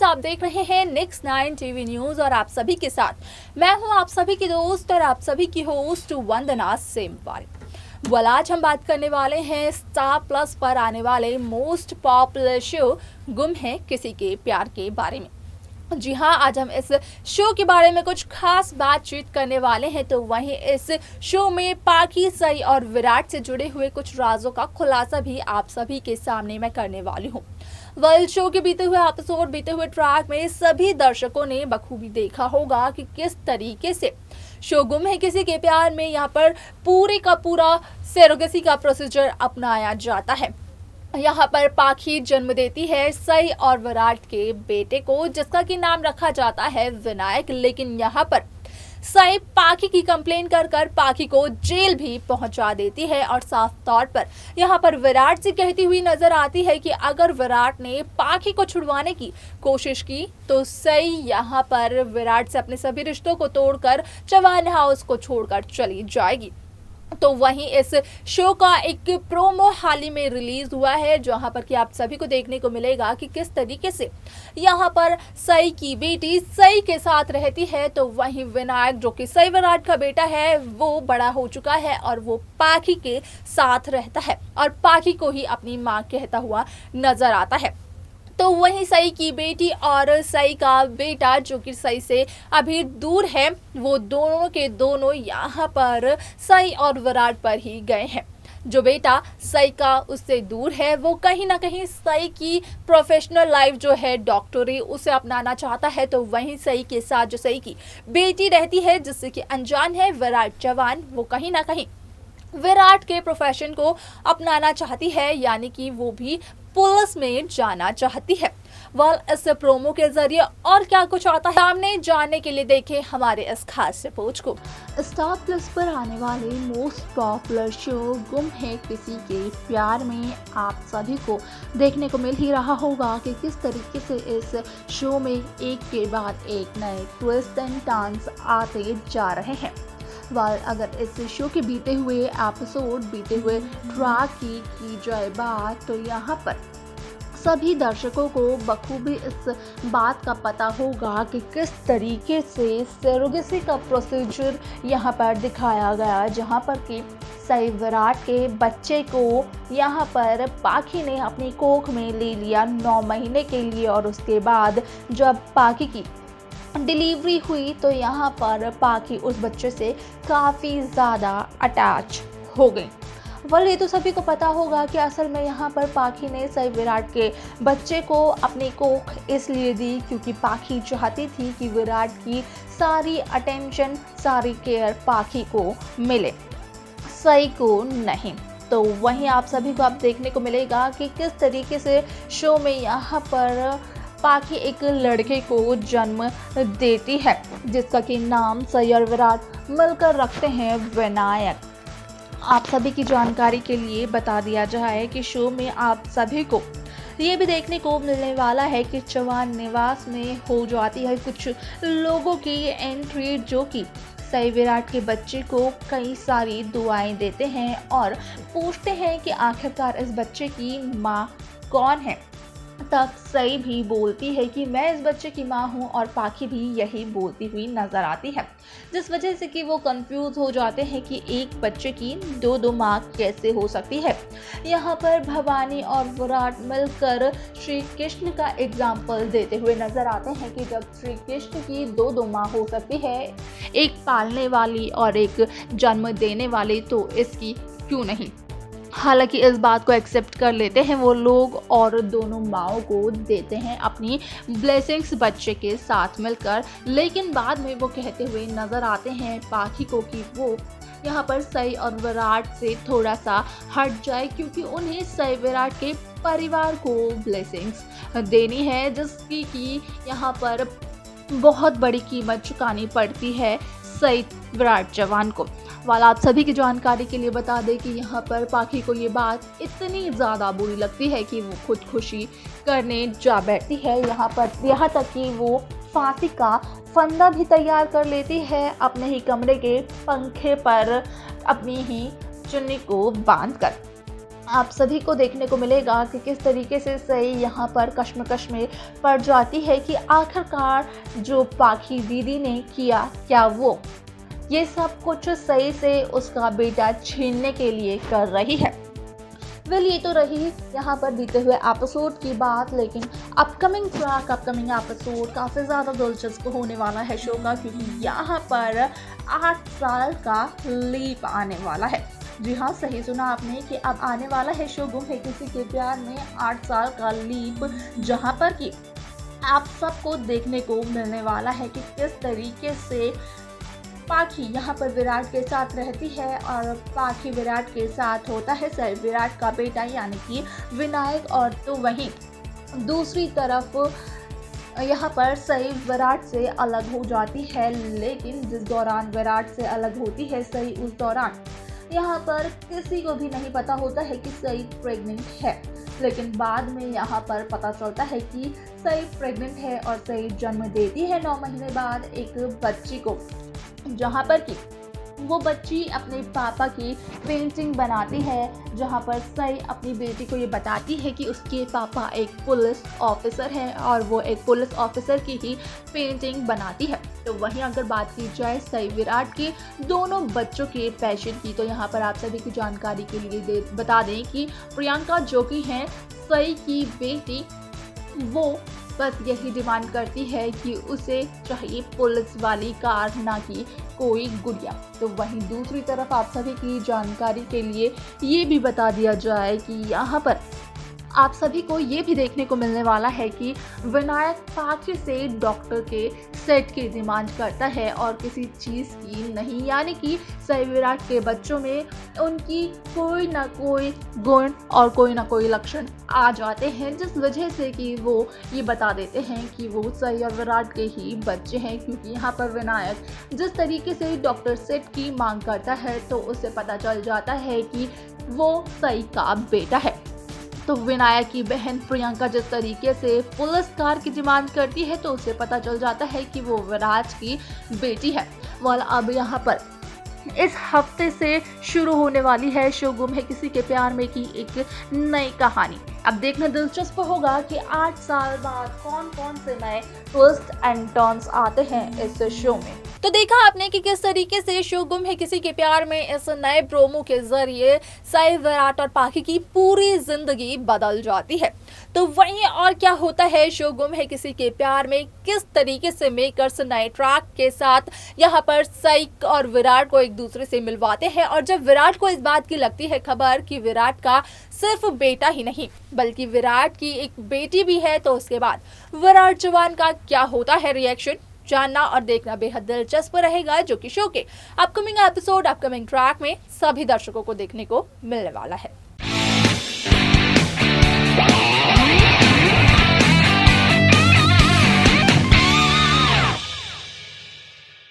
आप देख रहे हैं नेक्स्ट 9 टीवी न्यूज और आप सभी के साथ मैं हूं आप सभी की दोस्त और आप सभी की होस्ट वंदना सेमवाल। वेल, आज हम बात करने वाले हैं स्टार प्लस पर आने वाले मोस्ट पॉपुलर शो गुम है किसी के प्यार के बारे में। जी हाँ, आज हम इस शो के बारे में कुछ खास बातचीत करने वाले हैं। तो वहीं इस शो में पाखी, सई और विराट से जुड़े हुए कुछ राजों का खुलासा भी आप सभी के सामने मैं करने वाली हूँ। वेल, शो के बीते हुए एपिसोड, बीते हुए ट्रैक में सभी दर्शकों ने बखूबी देखा होगा कि किस तरीके से शो गुम है किसी के प्यार में यहाँ पर पूरे का पूरा सेरोगेसी का प्रोसीजर अपनाया जाता है। यहाँ पर पाखी जन्म देती है सई और विराट के बेटे को, जिसका कि नाम रखा जाता है विनायक। लेकिन यहाँ पर सई पाखी की कंप्लेन कर पाखी को जेल भी पहुंचा देती है और साफ तौर पर यहाँ पर विराट से कहती हुई नजर आती है कि अगर विराट ने पाखी को छुड़वाने की कोशिश की तो सई यहाँ पर विराट से अपने सभी रिश्तों को तोड़कर चौहान हाउस को छोड़कर चली जाएगी। तो वहीं इस शो का एक प्रोमो हाल ही में रिलीज हुआ है, जहां पर कि आप सभी को देखने को मिलेगा कि किस तरीके से यहां पर सई की बेटी सई के साथ रहती है। तो वहीं विनायक, जो कि सई विराट का बेटा है, वो बड़ा हो चुका है और वो पाखी के साथ रहता है और पाखी को ही अपनी मां कहता हुआ नजर आता है। तो वहीं सई की बेटी और सई का बेटा, जो कि सई से अभी दूर है, वो दोनों के दोनों यहाँ पर सई और विराट पर ही गए हैं। जो बेटा सई का उससे दूर है, वो कहीं ना कहीं सई की प्रोफेशनल लाइफ जो है डॉक्टरी, उसे अपनाना चाहता है। तो वहीं सई के साथ जो सई की बेटी रहती है, जिससे कि अनजान है विराट चौहान, वो कहीं ना कहीं विराट के प्रोफेशन को अपनाना चाहती है, यानी कि वो भी पुलिस में जाना चाहती है। वेल, इस प्रोमो के जरिए और क्या कुछ आता है सामने जानने के लिए देखें हमारे इस खास रिपोर्ट को। स्टार प्लस पर आने वाले मोस्ट पॉपुलर शो गुम है किसी के प्यार में आप सभी को देखने को मिल ही रहा होगा कि किस तरीके से इस शो में एक के बाद एक नए ट्विस्ट एंड टर्न्स आते जा रहे हैं। अगर इस शो के बीते हुए एपिसोड, बीते हुए ट्रैक की जाए बात, तो यहाँ पर सभी दर्शकों को बखूबी इस बात का पता होगा कि किस तरीके से सेरोगेसी का प्रोसीजर यहाँ पर दिखाया गया, जहाँ पर कि सई विराट के बच्चे को यहाँ पर पाखी ने अपनी कोख में ले लिया 9 महीने के लिए, और उसके बाद जब पाखी की डिलीवरी हुई तो यहाँ पर पाखी उस बच्चे से काफ़ी ज़्यादा अटैच हो गई। वेल, ये तो सभी को पता होगा कि असल में यहाँ पर पाखी ने सई विराट के बच्चे को अपनी कोख इसलिए दी क्योंकि पाखी चाहती थी कि विराट की सारी अटेंशन, सारी केयर पाखी को मिले, सई को नहीं। तो वहीं आप सभी को अब देखने को मिलेगा कि किस तरीके से शो में यहाँ पर पाखी एक लड़के को जन्म देती है, जिसका कि नाम सई और विराट मिलकर रखते हैं विनायक। आप सभी की जानकारी के लिए बता दिया जाए कि शो में आप सभी को ये भी देखने को मिलने वाला है कि चौहान निवास में हो जाती है कुछ लोगों की एंट्री, जो कि सई विराट के बच्चे को कई सारी दुआएं देते हैं और पूछते हैं कि आखिरकार इस बच्चे की माँ कौन है। तब सई भी बोलती है कि मैं इस बच्चे की माँ हूँ, और पाखी भी यही बोलती हुई नजर आती है, जिस वजह से कि वो कंफ्यूज हो जाते हैं कि एक बच्चे की दो माँ कैसे हो सकती है। यहाँ पर भवानी और विराट मिलकर श्री कृष्ण का एग्जाम्पल देते हुए नजर आते हैं कि जब श्री कृष्ण की दो माँ हो सकती है, एक पालने वाली और एक जन्म देने वाली, तो इसकी क्यों नहीं। हालांकि इस बात को एक्सेप्ट कर लेते हैं वो लोग और दोनों माओं को देते हैं अपनी ब्लेसिंग्स बच्चे के साथ मिलकर। लेकिन बाद में वो कहते हुए नजर आते हैं पाखी को कि वो यहाँ पर सई और विराट से थोड़ा सा हट जाए, क्योंकि उन्हें सई विराट के परिवार को ब्लेसिंग्स देनी है, जिसकी कि यहाँ पर बहुत बड़ी कीमत चुकानी पड़ती है सई विराट चौहान को। वाला आप सभी की जानकारी के लिए बता दें कि यहाँ पर पाखी को ये बात इतनी ज़्यादा बुरी लगती है कि वो खुदकुशी करने जा बैठती है। यहाँ तक कि वो फांसी का फंदा भी तैयार कर लेती है अपने ही कमरे के पंखे पर अपनी ही चुन्नी को बांधकर। आप सभी को देखने को मिलेगा कि किस तरीके से सई यहाँ पर कश्मकश में पड़ जाती है कि आखिरकार जो पाखी दीदी ने किया, क्या वो ये सब कुछ सई से उसका बेटा छीनने के लिए कर रही है। ये तो रही यहाँ पर बीते हुए एपिसोड की बात, लेकिन अपकमिंग एपिसोड काफ़ी ज़्यादा दिलचस्प होने वाला है शो का, क्योंकि यहाँ पर 8 साल का लीप आने वाला है। जी हाँ, सही सुना आपने कि अब आने वाला है शो गुम है किसी के प्यार में 8 साल का लीप, जहाँ पर कि आप सबको देखने को मिलने वाला है कि किस तरीके से पाखी यहाँ पर विराट के साथ रहती है और पाखी विराट के साथ होता है सर विराट का बेटा यानी कि विनायक। और तो वहीं दूसरी तरफ यहाँ पर सई विराट से अलग हो जाती है, लेकिन जिस दौरान विराट से अलग होती है सई, उस दौरान यहाँ पर किसी को भी नहीं पता होता है कि सई प्रेग्नेंट है। लेकिन बाद में यहाँ पर पता चलता है कि सई प्रेग्नेंट है और सई जन्म देती है 9 महीने बाद एक बच्ची को, जहाँ पर कि वो बच्ची अपने पापा की पेंटिंग बनाती है, जहाँ पर सई अपनी बेटी को ये बताती है कि उसके पापा एक पुलिस ऑफिसर हैं और वो एक पुलिस ऑफिसर की ही पेंटिंग बनाती है। तो वहीं अगर बात की जाए सई विराट के दोनों बच्चों के पैशन की, तो यहाँ पर आप सभी की जानकारी के लिए बता दें कि प्रियंका जो कि हैं सई की बेटी, वो बस यही डिमांड करती है कि उसे चाहिए पुलिस वाली कार, ना कि कोई गुड़िया। तो वहीं दूसरी तरफ आप सभी की जानकारी के लिए ये भी बता दिया जाए कि यहाँ पर आप सभी को ये भी देखने को मिलने वाला है कि विनायक पाखी से डॉक्टर के सेट की डिमांड करता है और किसी चीज़ की नहीं, यानी कि सई विराट के बच्चों में उनकी कोई ना कोई गुण और कोई ना कोई लक्षण आ जाते हैं, जिस वजह से कि वो ये बता देते हैं कि वो सई और विराट के ही बच्चे हैं। क्योंकि यहाँ पर विनायक जिस तरीके से डॉक्टर सेट की मांग करता है, तो उसे पता चल जाता है कि वो सई का बेटा है। तो विनायक की बहन प्रियंका जिस तरीके से पुलिस कार की डिमांड करती है, तो उसे पता चल जाता है कि वो विराट की बेटी है। वाला अब यहाँ पर इस हफ्ते से शुरू होने वाली है शो गुम है किसी के प्यार में की एक नई कहानी। अब देखना दिलचस्प होगा कि 8 साल बाद कौन कौन से नए ट्विस्ट एंड टर्न्स आते हैं इस शो में। तो देखा आपने कि किस तरीके से शो गुम है किसी के प्यार में इस नए प्रोमो के जरिए सई विराट और पाखी की पूरी जिंदगी बदल जाती है। तो वहीं और क्या होता है शो गुम है किसी के प्यार में, किस तरीके से मेकर्स नए ट्रैक के साथ यहाँ पर सई और विराट को एक दूसरे से मिलवाते हैं, और जब विराट को इस बात की लगती है खबर कि विराट का सिर्फ बेटा ही नहीं बल्कि विराट की एक बेटी भी है, तो उसके बाद विराट जवान का क्या होता है रिएक्शन, जानना और देखना बेहद दिलचस्प रहेगा, जो कि शो के अपकमिंग एपिसोड अपकमिंग ट्रैक में सभी दर्शकों को देखने को मिलने वाला है।